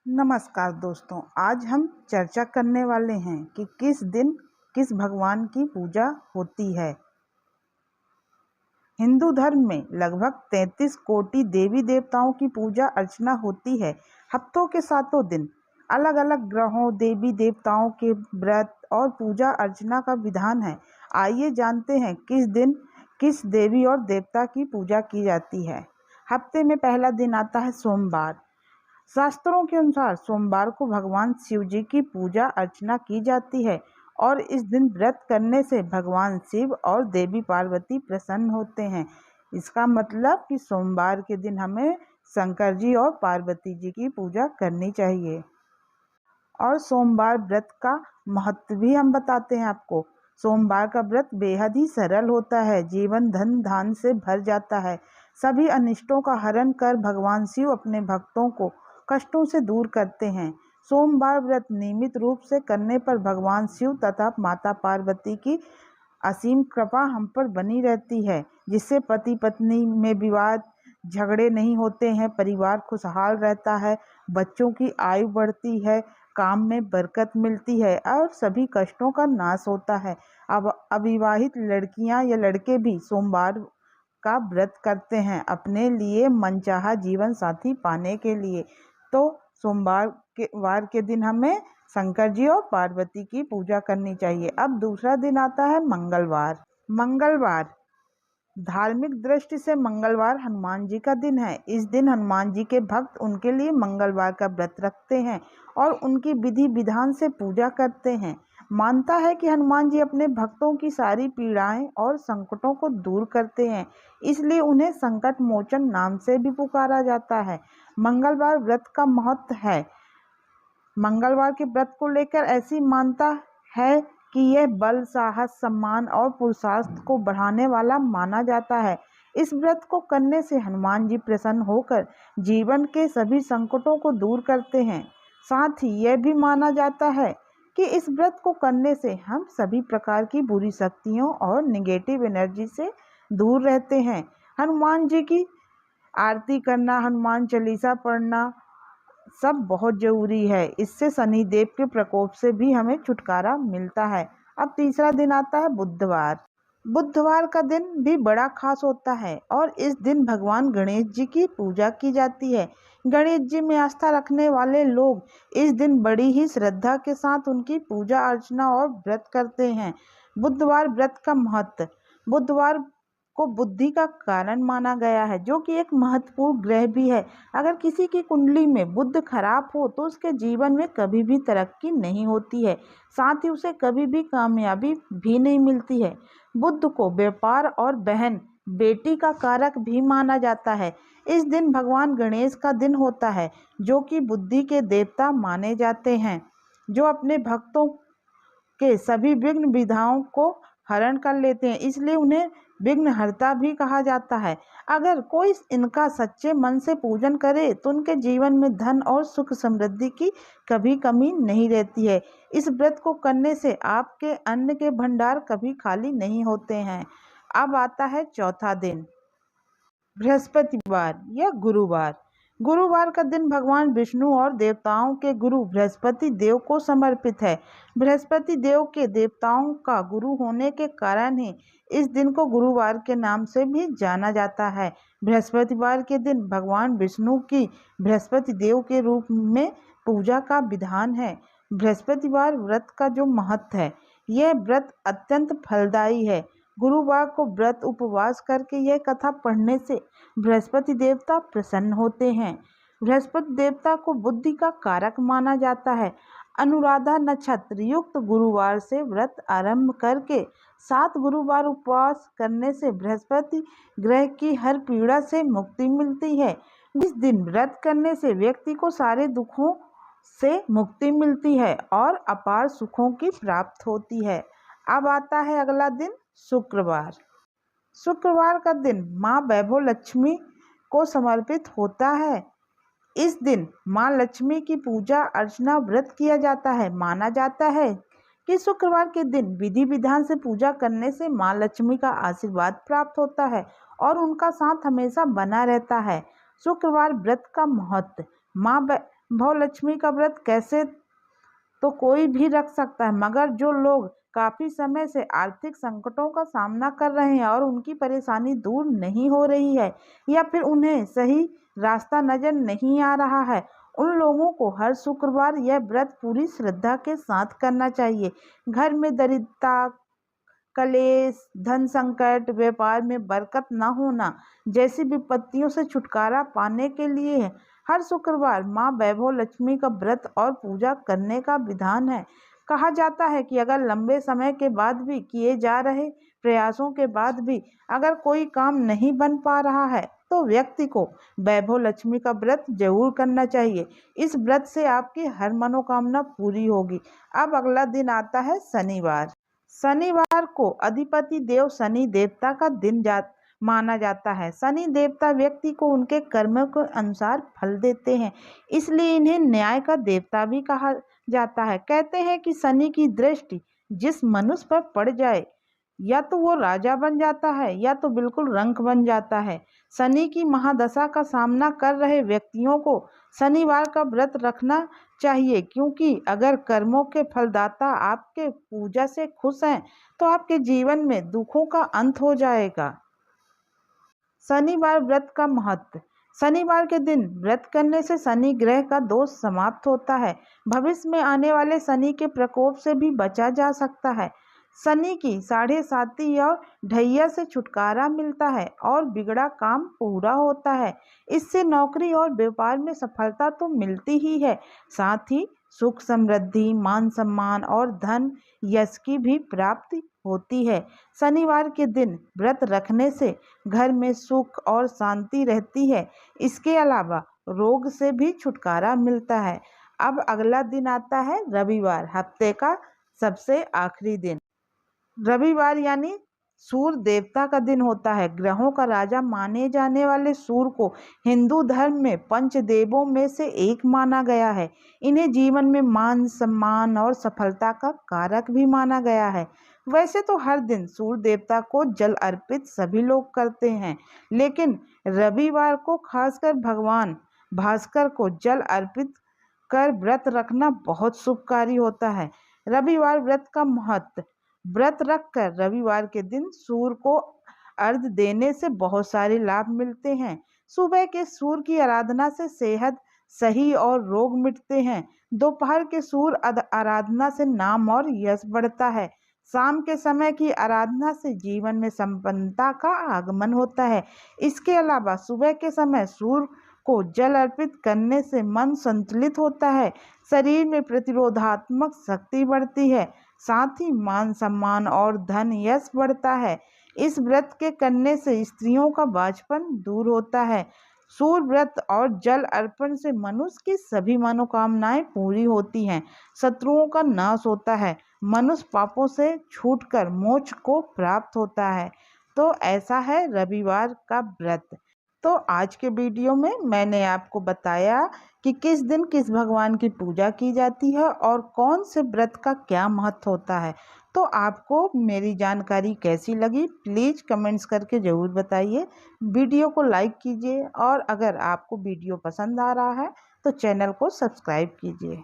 नमस्कार दोस्तों, आज हम चर्चा करने वाले हैं कि किस दिन किस भगवान की पूजा होती है। हिंदू धर्म में लगभग 33 कोटि देवी देवताओं की पूजा अर्चना होती है। हफ्तों के 7 दिन अलग अलग ग्रहों देवी देवताओं के व्रत और पूजा अर्चना का विधान है। आइए जानते हैं किस दिन किस देवी और देवता की पूजा की जाती है। हफ्ते में पहला दिन आता है सोमवार। शास्त्रों के अनुसार सोमवार को भगवान शिव जी की पूजा अर्चना की जाती है और इस दिन व्रत करने से भगवान शिव और देवी पार्वती प्रसन्न होते हैं। इसका मतलब कि सोमवार के दिन हमें शंकर जी और पार्वती जी की पूजा करनी चाहिए। और सोमवार व्रत का महत्व भी हम बताते हैं आपको। सोमवार का व्रत बेहद ही सरल होता है, जीवन धन धान से भर जाता है। सभी अनिष्टों का हरण कर भगवान शिव अपने भक्तों को कष्टों से दूर करते हैं। सोमवार व्रत नियमित रूप से करने पर भगवान शिव तथा माता पार्वती की असीम कृपा हम पर बनी रहती है, जिससे पति पत्नी में विवाद झगड़े नहीं होते हैं, परिवार खुशहाल रहता है, बच्चों की आयु बढ़ती है, काम में बरकत मिलती है और सभी कष्टों का नाश होता है। अब अविवाहित लड़कियां या लड़के भी सोमवार का व्रत करते हैं अपने लिए मनचाहा जीवन साथी पाने के लिए। तो सोमवार के दिन हमें शंकर जी और पार्वती की पूजा करनी चाहिए। अब दूसरा दिन आता है मंगलवार। मंगलवार धार्मिक दृष्टि से मंगलवार हनुमान जी का दिन है। इस दिन हनुमान जी के भक्त उनके लिए मंगलवार का व्रत रखते हैं और उनकी विधि विधान से पूजा करते हैं। मानता है कि हनुमान जी अपने भक्तों की सारी पीड़ाएं और संकटों को दूर करते हैं, इसलिए उन्हें संकट मोचन नाम से भी पुकारा जाता है। मंगलवार व्रत का महत्व है। मंगलवार के व्रत को लेकर ऐसी मान्यता है कि यह बल, साहस, सम्मान और पुरुषार्थ को बढ़ाने वाला माना जाता है। इस व्रत को करने से हनुमान जी प्रसन्न होकर जीवन के सभी संकटों को दूर करते हैं। साथ ही यह भी माना जाता है कि इस व्रत को करने से हम सभी प्रकार की बुरी शक्तियों और नेगेटिव एनर्जी से दूर रहते हैं। हनुमान जी की आरती करना, हनुमान चालीसा पढ़ना सब बहुत जरूरी है। इससे शनिदेव के प्रकोप से भी हमें छुटकारा मिलता है। अब तीसरा दिन आता है बुधवार। बुधवार का दिन भी बड़ा खास होता है और इस दिन भगवान गणेश जी की पूजा की जाती है। गणेश जी में आस्था रखने वाले लोग इस दिन बड़ी ही श्रद्धा के साथ उनकी पूजा अर्चना और व्रत करते हैं। बुधवार व्रत का महत्व। बुधवार को बुद्धि का कारण माना गया है, जो कि एक महत्वपूर्ण ग्रह भी है। अगर किसी की कुंडली में बुध खराब हो तो उसके जीवन में कभी भी तरक्की नहीं होती है, साथ ही उसे कभी भी कामयाबी भी नहीं मिलती है। बुध को व्यापार और बहन बेटी का कारक भी माना जाता है। इस दिन भगवान गणेश का दिन होता है, जो कि बुद्धि के देवता माने जाते हैं, जो अपने भक्तों के सभी विघ्न विधाओं को हरण कर लेते हैं, इसलिए उन्हें विघ्नहर्ता भी कहा जाता है। अगर कोई इनका सच्चे मन से पूजन करे तो उनके जीवन में धन और सुख समृद्धि की कभी कमी नहीं रहती है। इस व्रत को करने से आपके अन्न के भंडार कभी खाली नहीं होते हैं। अब आता है चौथा दिन, बृहस्पतिवार या गुरुवार। गुरुवार का दिन भगवान विष्णु और देवताओं के गुरु बृहस्पति देव को समर्पित है। बृहस्पति देव के देवताओं का गुरु होने के कारण ही इस दिन को गुरुवार के नाम से भी जाना जाता है। बृहस्पतिवार के दिन भगवान विष्णु की बृहस्पति देव के रूप में पूजा का विधान है। बृहस्पतिवार व्रत का जो महत्व है, यह व्रत अत्यंत फलदायी है। गुरुवार को व्रत उपवास करके यह कथा पढ़ने से बृहस्पति देवता प्रसन्न होते हैं। बृहस्पति देवता को बुद्धि का कारक माना जाता है। अनुराधा नक्षत्र युक्त गुरुवार से व्रत आरंभ करके 7 गुरुवार उपवास करने से बृहस्पति ग्रह की हर पीड़ा से मुक्ति मिलती है। इस दिन व्रत करने से व्यक्ति को सारे दुखों से मुक्ति मिलती है और अपार सुखों की प्राप्ति होती है। अब आता है अगला दिन, शुक्रवार। शुक्रवार का दिन माँ वैभव लक्ष्मी को समर्पित होता है। इस दिन माँ लक्ष्मी की पूजा अर्चना व्रत किया जाता है। माना जाता है कि शुक्रवार के दिन विधि विधान से पूजा करने से माँ लक्ष्मी का आशीर्वाद प्राप्त होता है और उनका साथ हमेशा बना रहता है। शुक्रवार व्रत का महत्व। भवलक्ष्मी का व्रत कैसे तो कोई भी रख सकता है, मगर जो लोग काफ़ी समय से आर्थिक संकटों का सामना कर रहे हैं और उनकी परेशानी दूर नहीं हो रही है या फिर उन्हें सही रास्ता नज़र नहीं आ रहा है, उन लोगों को हर शुक्रवार यह व्रत पूरी श्रद्धा के साथ करना चाहिए। घर में दरिद्रता, कलेश, धन संकट, व्यापार में बरकत न होना जैसी विपत्तियों से छुटकारा पाने के लिए हर शुक्रवार माँ वैभव लक्ष्मी का व्रत और पूजा करने का विधान है। कहा जाता है कि अगर लंबे समय के बाद भी किए जा रहे प्रयासों के बाद भी अगर कोई काम नहीं बन पा रहा है तो व्यक्ति को वैभव लक्ष्मी का व्रत जरूर करना चाहिए। इस व्रत से आपकी हर मनोकामना पूरी होगी। अब अगला दिन आता है शनिवार। शनिवार को अधिपति देव शनि देवता का दिन माना जाता है। शनि देवता व्यक्ति को उनके कर्मों के अनुसार फल देते हैं, इसलिए इन्हें न्याय का देवता भी कहा जाता है। कहते हैं कि शनि की दृष्टि जिस मनुष्य पर पड़ जाए या तो वो राजा बन जाता है या तो बिल्कुल रंक बन जाता है। शनि की महादशा का सामना कर रहे व्यक्तियों को शनिवार का व्रत रखना चाहिए, क्योंकि अगर कर्मों के फलदाता आपके पूजा से खुश हैं तो आपके जीवन में दुखों का अंत हो जाएगा। शनिवार व्रत का महत्व। शनिवार के दिन व्रत करने से शनि ग्रह का दोष समाप्त होता है। भविष्य में आने वाले शनि के प्रकोप से भी बचा जा सकता है। शनि की 7.5 और ढैया से छुटकारा मिलता है और बिगड़ा काम पूरा होता है। इससे नौकरी और व्यापार में सफलता तो मिलती ही है, साथ ही सुख समृद्धि, मान सम्मान और धन यश की भी प्राप्ति होती है। शनिवार के दिन व्रत रखने से घर में सुख और शांति रहती है। इसके अलावा रोग से भी छुटकारा मिलता है। अब अगला दिन आता है रविवार, हफ्ते का सबसे आखिरी दिन। रविवार यानी सूर्य देवता का दिन होता है। ग्रहों का राजा माने जाने वाले सूर्य को हिंदू धर्म में पंचदेवों में से एक माना गया है। इन्हें जीवन में मान सम्मान और सफलता का कारक भी माना गया है। वैसे तो हर दिन सूर्य देवता को जल अर्पित सभी लोग करते हैं, लेकिन रविवार को खासकर भगवान भास्कर को जल अर्पित कर व्रत रखना बहुत शुभकारी होता है। रविवार व्रत का महत्व। व्रत रखकर रविवार के दिन सूर्य को अर्घ्य देने से बहुत सारे लाभ मिलते हैं। सुबह के सूर्य की आराधना से सेहत सही और रोग मिटते हैं। दोपहर के सूर्य आराधना से नाम और यश बढ़ता है। शाम के समय की आराधना से जीवन में संपन्नता का आगमन होता है। इसके अलावा सुबह के समय सूर्य को जल अर्पित करने से मन संतुलित होता है, शरीर में प्रतिरोधात्मक शक्ति बढ़ती है, साथ ही मान सम्मान और धन यश बढ़ता है। इस व्रत के करने से स्त्रियों का बाझपन दूर होता है। सूर्य व्रत और जल अर्पण से मनुष्य की सभी मनोकामनाएं पूरी होती हैं, शत्रुओं का नाश होता है, मनुष्य पापों से छूटकर मोक्ष को प्राप्त होता है। तो ऐसा है रविवार का व्रत। तो आज के वीडियो में मैंने आपको बताया कि किस दिन किस भगवान की पूजा की जाती है और कौन से व्रत का क्या महत्व होता है। तो आपको मेरी जानकारी कैसी लगी प्लीज़ कमेंट्स करके ज़रूर बताइए। वीडियो को लाइक कीजिए और अगर आपको वीडियो पसंद आ रहा है तो चैनल को सब्सक्राइब कीजिए।